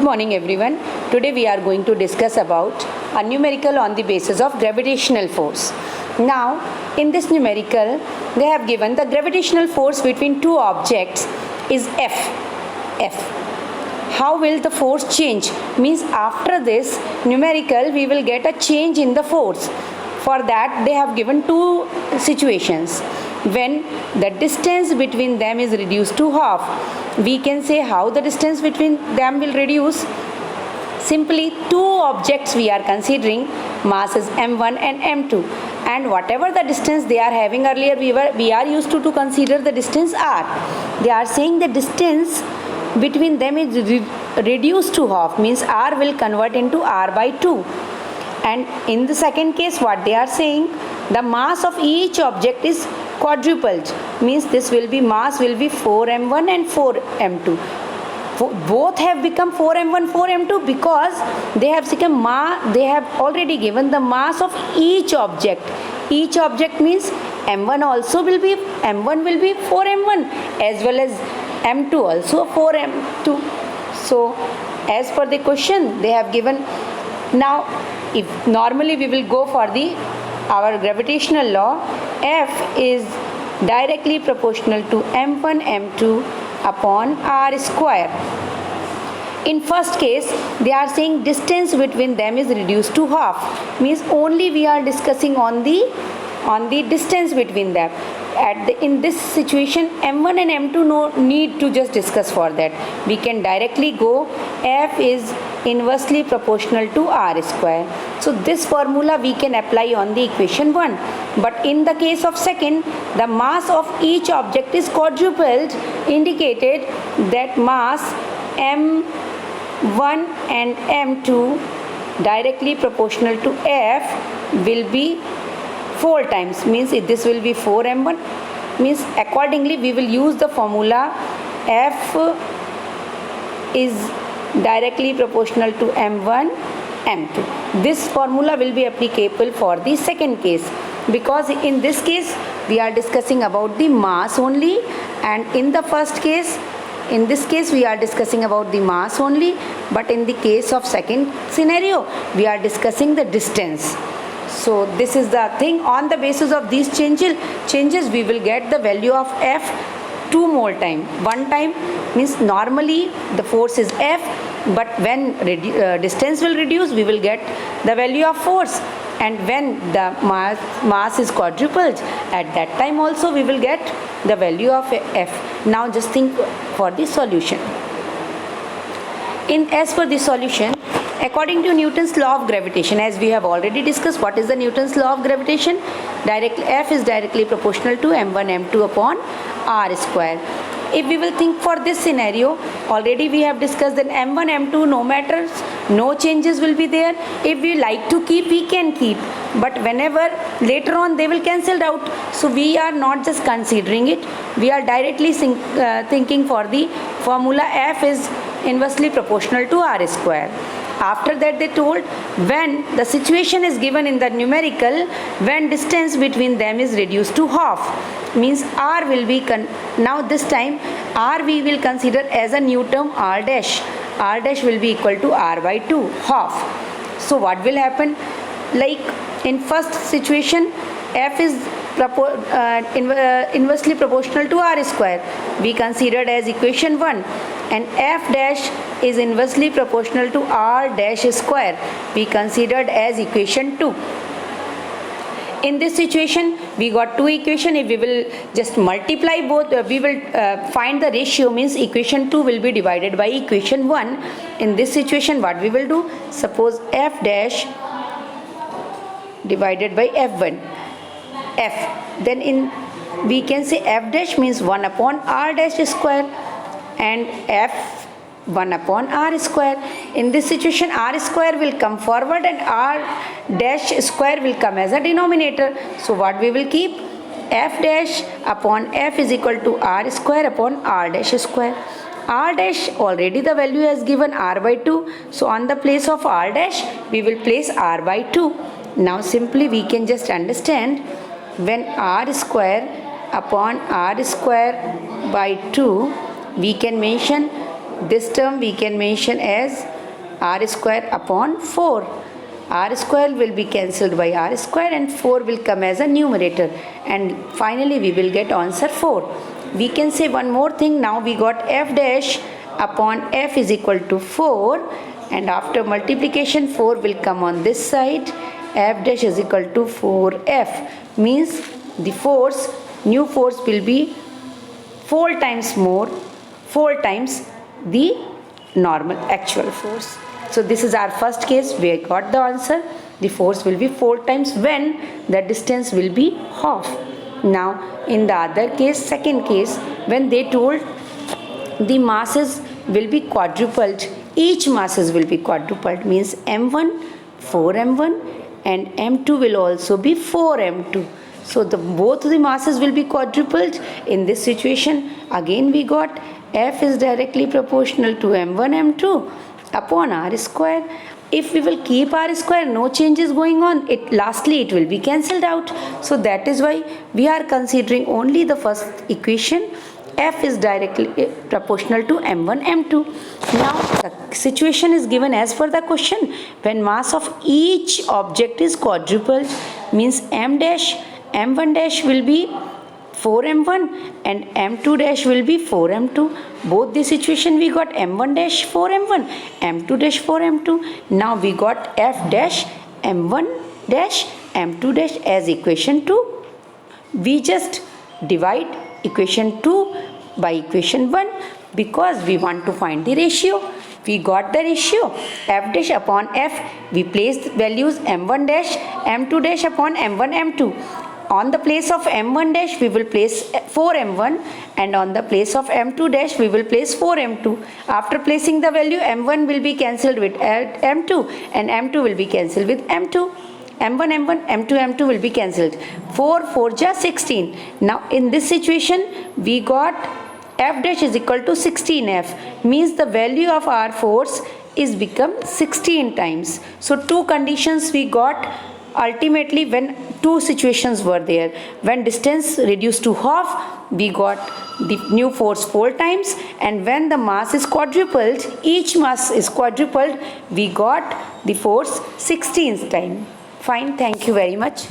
morning everyone. Today we are going to discuss about a numerical on the basis of gravitational force. Now in this numerical they have given the gravitational force between two objects is F. How will the force change? Means after this numerical we will get a change in the force. For that they have given two situations. When the distance between them is reduced to half, we can say how the distance between them will reduce. Simply two objects we are considering, mass is m1 and m2, and whatever the distance they are having, earlier we are used to consider the distance r. They are saying the distance between them is reduced to half, means r will convert into r by 2. And in the second case what they are saying, the mass of each object is quadrupled, means this will be mass will be 4m1 and 4m2. Both have become 4m1 4m2 because they have already given the mass of each object. Each object means m1 also will be 4m1 as well as m2 also 4m2. So as per the question they have given. Now if normally we will go for our gravitational law, F is directly proportional to m1 m2 upon r square. In first case they are saying distance between them is reduced to half, means only we are discussing on the distance between them. In this situation m1 and m2 no need to just discuss for that. We can directly go F is inversely proportional to r square. So this formula we can apply on the equation 1. But in the case of second, the mass of each object is quadrupled, indicated that mass m1 and m2 directly proportional to F will be 4 times, means this will be 4m1, means accordingly we will use the formula F is directly proportional to m1 m2. This formula will be applicable for the second case, because in this case we are discussing about the mass only, and in the first case, in this case we are discussing about the mass only, but in the case of second scenario we are discussing the distance. So this is the thing. On the basis of these changes we will get the value of F two more time. One time means normally the force is F, but when distance will reduce we will get the value of force, and when the mass is quadrupled, at that time also we will get the value of F. Now just think for the solution. As per the solution, according to Newton's law of gravitation, as we have already discussed, what is the Newton's law of gravitation? F is directly proportional to m1 m2 upon r square. If we will think for this scenario, already we have discussed that m1 m2 no matters, no changes will be there. If we like to keep, we can keep, but whenever later on they will cancel out. So we are not just considering it, we are directly thinking for the formula F is inversely proportional to r square. After that they told, when the situation is given in the numerical, when distance between them is reduced to half, means r will be now this time r we will consider as a new term r dash will be equal to r by 2, half. So what will happen, like in first situation F is inversely proportional to r square, we considered as equation 1, and F dash is inversely proportional to r dash square, we considered as equation 2. In this situation we got two equations. If we will just multiply both, we will find the ratio, means equation 2 will be divided by equation 1. In this situation what we will do, suppose F dash divided by F1, then we can say F dash means 1 upon r dash square and F 1 upon r square. In this situation r square will come forward and r dash square will come as a denominator. So what we will keep, F dash upon F is equal to r square upon r dash square. R dash already the value has given r by 2, so on the place of r dash we will place r by 2. Now simply we can just understand, when r square upon r square by 2, we can mention This term we can mention as r square upon 4. R square will be cancelled by r square and 4 will come as a numerator, and finally we will get answer 4. We can say one more thing. Now we got f dash upon f is equal to 4, and after multiplication 4 will come on this side. F dash is equal to 4f, means the force, new force will be 4 times more, 4 times the normal actual force. So this is our first case. We got the answer. The force will be 4 times when the distance will be half. Now in the other case, second case, when they told the masses will be quadrupled, each masses will be quadrupled, means m1 4m1 and m2 will also be 4m2. So both the masses will be quadrupled. In this situation again we got f is directly proportional to m1 m2 upon r square. If we will keep r square, no changes going on, lastly it will be cancelled out. So that is why we are considering only the first equation. F is directly proportional to m1 m2. Now the situation is given as per the question. When mass of each object is quadrupled, means m1 dash will be 4m1 and m2 dash will be 4m2. Both the situation we got m1 dash 4m1, m2 dash 4m2. Now we got f dash m1 dash m2 dash as equation 2. We just divide equation 2 by equation 1 because we want to find the ratio. We got the ratio f dash upon f. We place values m1 dash m2 dash upon m1 m2. On the place of m1 dash we will place 4m1 and on the place of m2 dash we will place 4m2. After placing the value, m1 will be cancelled with m2 and m2 will be cancelled with m2. m1 m2 will be cancelled. 4 just 16. Now in this situation we got f dash is equal to 16f, means the value of our force is become 16 times. So two conditions we got ultimately when two situations were there. When distance reduced to half, we got the new force 4 times, and when the mass is quadrupled, each mass is quadrupled, we got the force 16 times. Fine, thank you very much.